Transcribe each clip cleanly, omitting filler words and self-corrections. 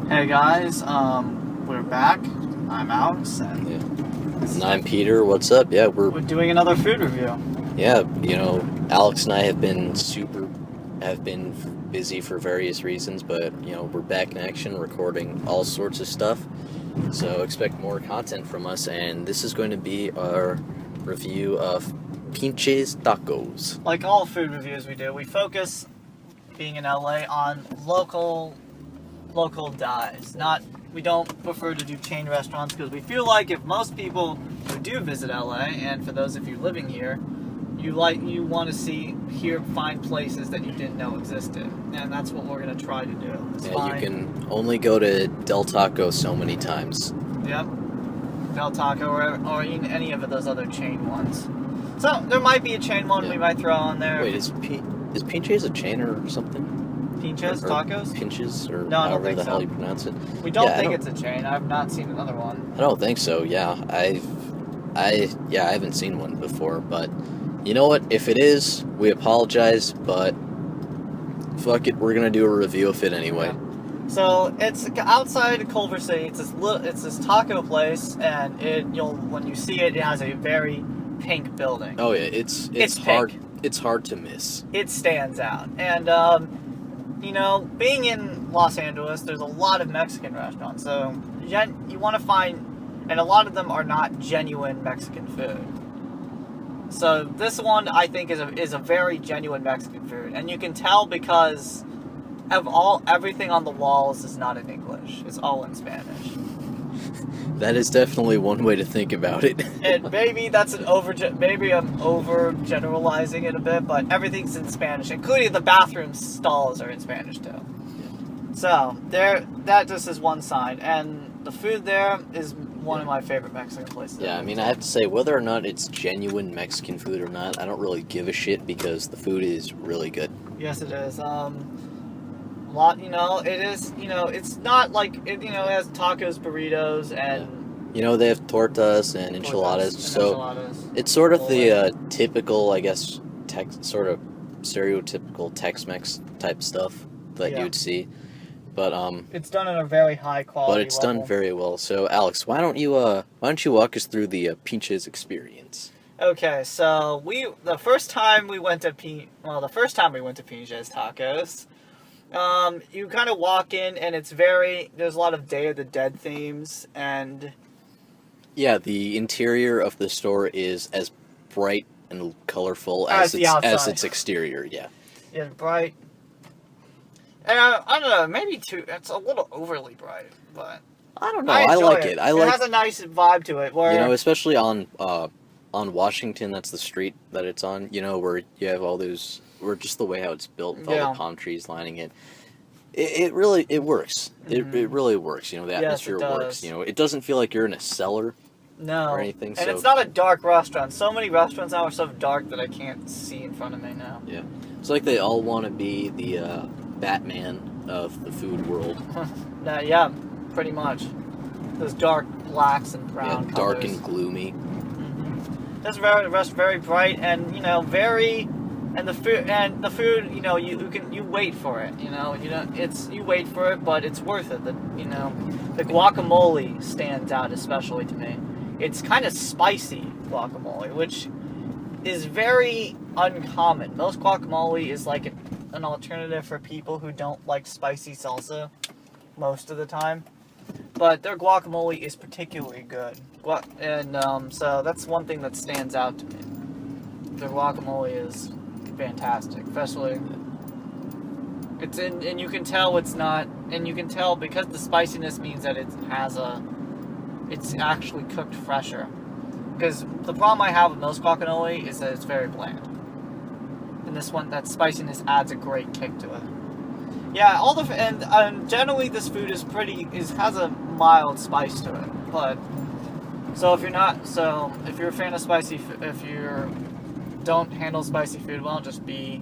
Hey guys, we're back. I'm Alex, and And I'm Peter. What's up? Yeah, we're doing another food review. Alex and I have been busy for various reasons, but we're back in action, recording all sorts of stuff. So expect more content from us, and this is going to be our review of Pinches Tacos. Like all food reviews we do, we focus, being in LA, on local dives. We don't prefer to do chain restaurants because we feel like if most people who do visit LA, and for those of you living here, you want to find places that you didn't know existed, and that's what we're gonna try to do. You can only go to Del Taco so many times. Yep, Del Taco or even any of those other chain ones. So there might be a chain one we might throw on there. Wait, is Pinches a chain or something? Pinches Tacos? Pinches, or no, I don't however think the so. hell you pronounce it. We don't think it's a chain. I've not seen another one. I don't think so. Yeah, I haven't seen one before, but you know what? If it is, we apologize, but fuck it, we're gonna do a review of it anyway. Yeah. So it's outside Culver City. It's this taco place, and when you see it, it has a very pink building. Oh yeah, it's hard. Pink. It's hard to miss. It stands out, and being in Los Angeles, there's a lot of Mexican restaurants. So you want to find, and a lot of them are not genuine Mexican food. So this one, I think, is a very genuine Mexican food, and you can tell because everything on the walls is not in English; it's all in Spanish. That is definitely one way to think about it. And maybe maybe I'm overgeneralizing it a bit, but everything's in Spanish, including the bathroom stalls are in Spanish too. Yeah. So that just is one side, and the food there is one of my favorite Mexican places. Yeah, I mean, I have to say, whether or not it's genuine Mexican food or not, I don't really give a shit because the food is really good. Yes, it is. It is, it's not like, it has tacos, burritos, and... Yeah. They have tortas and enchiladas, it's sort of the typical, I guess, sort of stereotypical Tex-Mex type stuff that you'd see. But, it's done in a very high quality But it's done very well. So, Alex, why don't you walk us through the Pinches experience? Okay, so the first time we went to Pinches Tacos, you kind of walk in, and there's a lot of Day of the Dead themes, and... Yeah, the interior of the store is as bright and colorful as its exterior, yeah. Yeah, bright. And I don't know, maybe it's a little overly bright, but... I don't know, I like it. It has a nice vibe to it, where... especially on Washington, that's the street that it's on, where you have all those... Or just the way how it's built with all the palm trees lining it. It really works. Mm-hmm. It really works. The atmosphere works. It doesn't feel like you're in a cellar. No. Or anything. And it's not a dark restaurant. So many restaurants now are so dark that I can't see in front of me now. Yeah. It's like they all want to be the Batman of the food world. Yeah, pretty much. Those dark blacks and brown colors. Dark and gloomy. Mm-hmm. That's very bright and very. And the food, you wait for it, you wait for it, but it's worth it. The guacamole stands out especially to me. It's kind of spicy guacamole, which is very uncommon. Most guacamole is like an alternative for people who don't like spicy salsa most of the time. But their guacamole is particularly good. So that's one thing that stands out to me. Their guacamole is fantastic, especially and you can tell it's not, and you can tell because the spiciness means that it's actually cooked fresher. Because the problem I have with most guacamole is that it's very bland, and this one, that spiciness adds a great kick to it. Yeah, and generally this food has a mild spice to it, but if you're a fan of spicy, if you don't handle spicy food well, just be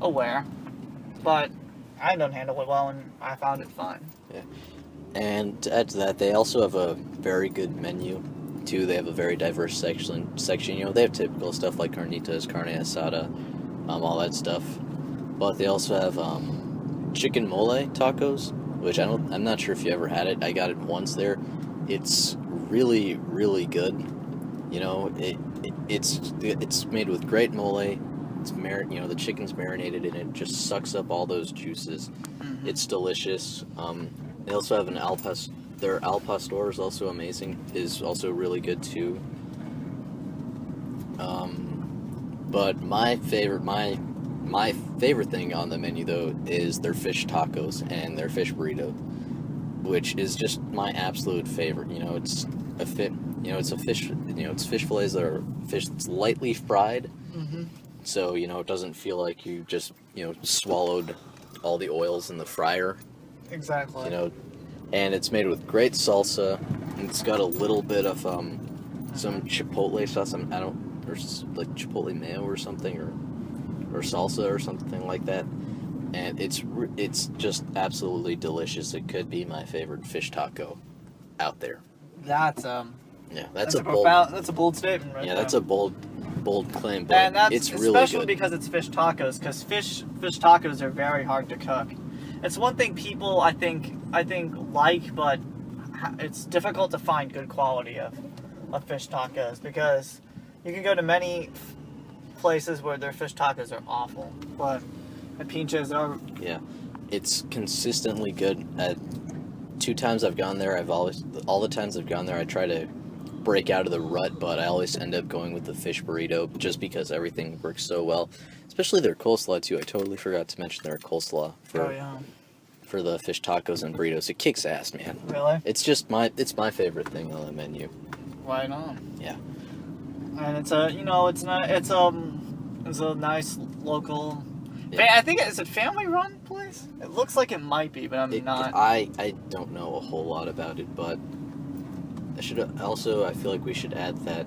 aware. But I don't handle it well, and I found it fine. Yeah. And to add to that, they also have a very good menu, too. They have a very diverse section. They have typical stuff like carnitas, carne asada, all that stuff. But they also have chicken mole tacos, which I'm not sure if you ever had it. I got it once there. It's really, really good. You know, it's made with great mole. The chicken's marinated in it. Just sucks up all those juices. Mm-hmm. It's delicious. They also have an their al pastor is also amazing. Is also really good too. But my favorite thing on the menu though is their fish tacos and their fish burrito, which is just my absolute favorite. You know, it's a fish. It's fish fillets that are fish that's lightly fried. Mm-hmm. So it doesn't feel like you just swallowed all the oils in the fryer. Exactly. And it's made with great salsa. And it's got a little bit of some chipotle sauce. Or like chipotle mayo or something, or salsa or something like that. And it's just absolutely delicious. It could be my favorite fish taco out there. That's that's a bold statement, right? Yeah, there. That's a bold claim, but and that's it's really especially good. Because it's fish tacos. Because fish tacos are very hard to cook. It's one thing people I think like, but it's difficult to find good quality of fish tacos because you can go to many places where their fish tacos are awful, but at Pinches are. Yeah, it's consistently good. At 2 times I've gone there, all the times I've gone there, I try to break out of the rut, but I always end up going with the fish burrito just because everything works so well. Especially their coleslaw too. I totally forgot to mention their coleslaw for the fish tacos and burritos. It kicks ass, man. Really? It's my favorite thing on the menu. Right on. Yeah. And it's a nice local. Yeah. I think it's a family-run place. It looks like it might be, but I'm not. I don't know a whole lot about it, but I feel like we should add that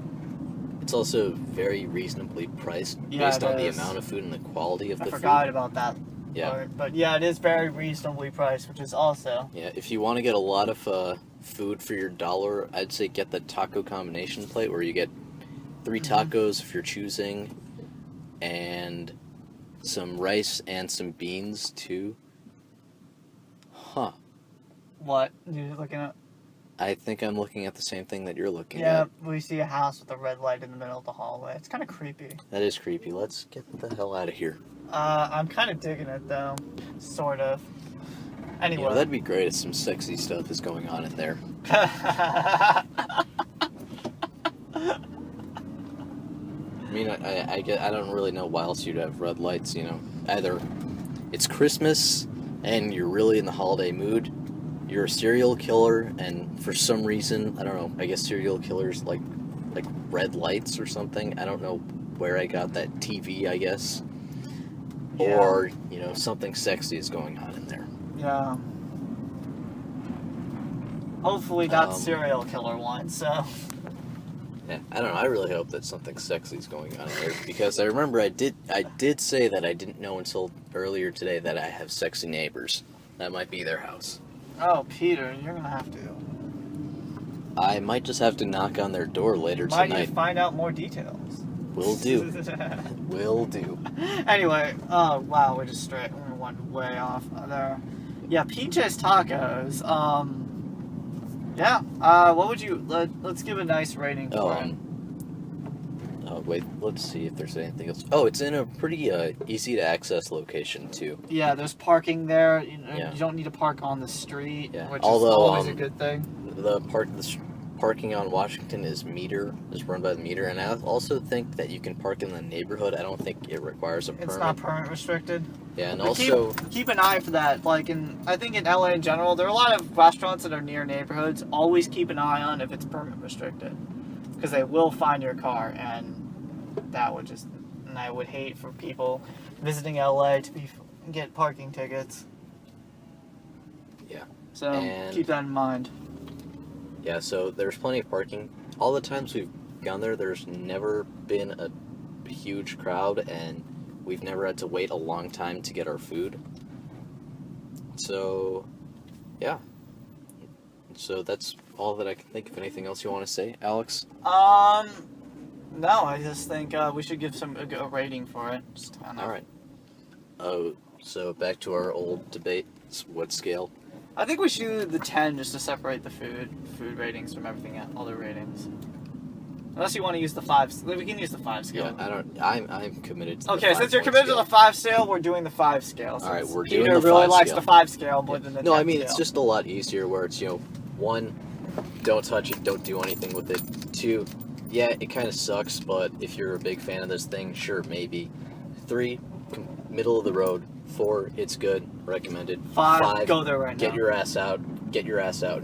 it's also very reasonably priced based on the amount of food and the quality of the food. I forgot about that. Yeah. Part. But yeah, it is very reasonably priced, which is also. Yeah, if you want to get a lot of food for your $1, I'd say get the taco combination plate where you get 3 tacos if you're choosing, and some rice and some beans too. Huh. What? You're looking at? I think I'm looking at the same thing that you're looking at. Yeah, we see a house with a red light in the middle of the hallway. It's kind of creepy. That is creepy. Let's get the hell out of here. I'm kind of digging it though. Sort of. Anyway. That'd be great if some sexy stuff is going on in there. I mean, I don't really know why else you'd have red lights, Either it's Christmas and you're really in the holiday mood, you're a serial killer, and for some reason, I don't know, I guess serial killers like red lights or something. I don't know where I got that TV, I guess. Yeah. Or, something sexy is going on in there. Yeah. Hopefully not serial killer one, so... Yeah, I don't know. I really hope that something sexy is going on in there because I remember I did say that I didn't know until earlier today that I have sexy neighbors. That might be their house. Oh, Peter, you're gonna have to. I might just have to knock on their door later tonight. Might you find out more details? Will do. Will do. Anyway, wow, we went way off there. Yeah, Pinches Tacos. Yeah. What would you let's give a nice rating for it. Oh wait, let's see if there's anything else. Oh, it's in a pretty easy to access location too. Yeah, there's parking there. You don't need to park on the street, which is always a good thing. The parking on Washington is run by the meter, and I also think that you can park in the neighborhood. I don't think it requires a permit. It's not permit restricted. Yeah, and also keep an eye for that. I think in LA in general, there are a lot of restaurants that are near neighborhoods. Always keep an eye on if it's permit restricted, because they will find your car, and that would and I would hate for people visiting LA to get parking tickets. Yeah. So keep that in mind. Yeah, so there's plenty of parking. All the times we've gone there, there's never been a huge crowd, and we've never had to wait a long time to get our food. So, yeah. So that's all that I can think of. Anything else you want to say, Alex? No, I just think we should give a rating for it. All right. Oh, so back to our old debate. What scale? I think we should do the 10 just to separate the food ratings from everything else, other ratings. Unless you want to use the 5, we can use the 5 scale. Yeah, I'm committed to the Okay, since you're committed to the 5 scale, we're doing the 5 scale. All right, we're Peter doing the 5 really likes scale. the 5 scale more than the 10 No, I mean, scale. it's just a lot easier where it's, 1, don't touch it, don't do anything with it. 2, yeah, it kind of sucks, but if you're a big fan of this thing, sure, maybe. 3, middle of the road. 4, it's good, recommended. 5, go there right now. Get your ass out and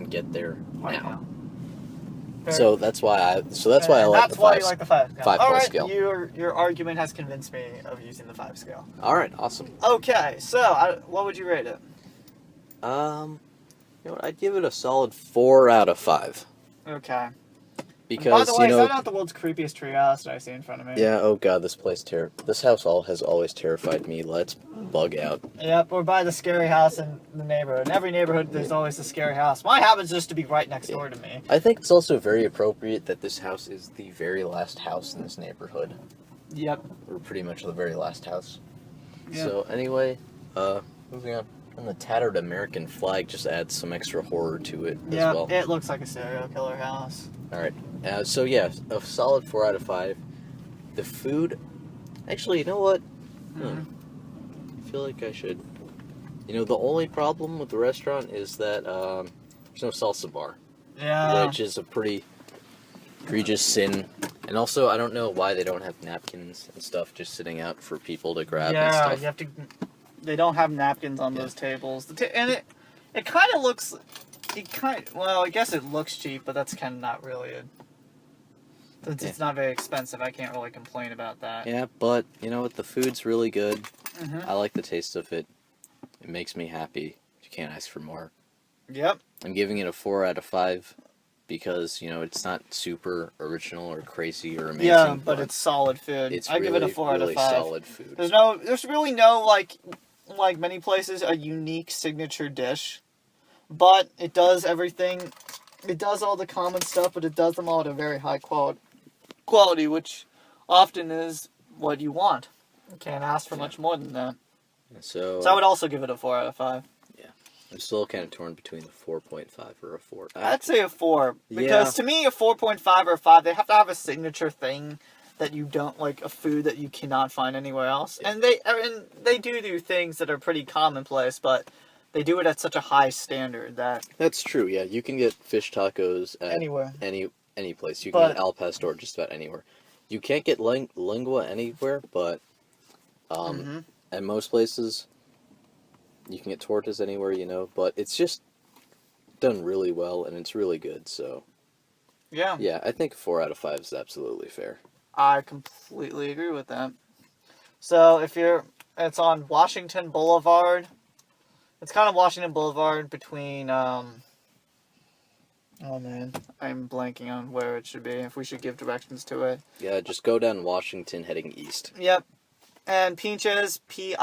get there right now. Fair. So that's why I like that's the 5. Why you like the 5 scale. 5 All plus right, scale. Your argument has convinced me of using the 5 scale. All right, awesome. Okay, so what would you rate it? You know what? I'd give it a solid 4 out of 5. Okay. Because, by the way, is that not the world's creepiest treehouse that I see in front of me? Yeah, oh god, this house has always terrified me. Let's bug out. Yep, we're by the scary house in the neighborhood. In every neighborhood, there's always a scary house. Mine happens just to be right next door to me. I think it's also very appropriate that this house is the very last house in this neighborhood. Yep. We're pretty much the very last house. Yep. So anyway, moving on. And the tattered American flag just adds some extra horror to it as well. Yeah, it looks like a serial killer house. Alright, so yeah, a solid 4 out of 5. The food, actually, you know what? I feel like I should. The only problem with the restaurant is that there's no salsa bar. Yeah. Which is a pretty egregious sin. And also, I don't know why they don't have napkins and stuff just sitting out for people to grab and stuff. Yeah, you have to. They don't have napkins on those tables. And it kind of looks. Well, I guess it looks cheap, but that's kind of not really since it's not very expensive, I can't really complain about that. Yeah, but you know what? The food's really good. Mm-hmm. I like the taste of it. It makes me happy. You can't ask for more. Yep. I'm giving it a 4 out of 5 because, it's not super original or crazy or amazing. Yeah, but it's solid food. I give it a 4 out of 5. Solid food. There's really no, like many places, a unique signature dish. But it does everything. It does all the common stuff, but it does them all at a very high quality, which often is what you want. You can't ask for much more than that. So I would also give it a 4 out of 5. Yeah. I'm still kind of torn between the 4.5 or a 4. I'd say a 4. Because to me, a 4.5 or a 5, they have to have a signature thing that you don't, like a food that you cannot find anywhere else. Yeah. And they do things that are pretty commonplace, but they do it at such a high standard that... That's true, yeah. You can get fish tacos at anywhere. Any place. You can get al pastor just about anywhere. You can't get lingua anywhere, but at most places you can get tortas anywhere, but it's just done really well and it's really good, so... Yeah. Yeah, I think 4 out of 5 is absolutely fair. I completely agree with that. So it's on Washington Boulevard. It's kind of Washington Boulevard between, oh man, I'm blanking on where it should be, if we should give directions to it. Yeah, just go down Washington heading east. Yep. And Pinches, Pinches,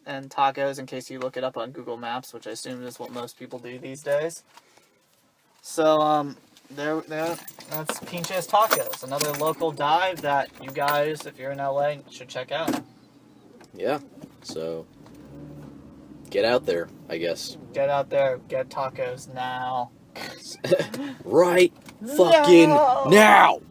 and tacos, in case you look it up on Google Maps, which I assume is what most people do these days. So, that's Pinches Tacos, another local dive that you guys, if you're in LA, should check out. Yeah, so get out there, I guess. Get out there, get tacos now. Right fucking now!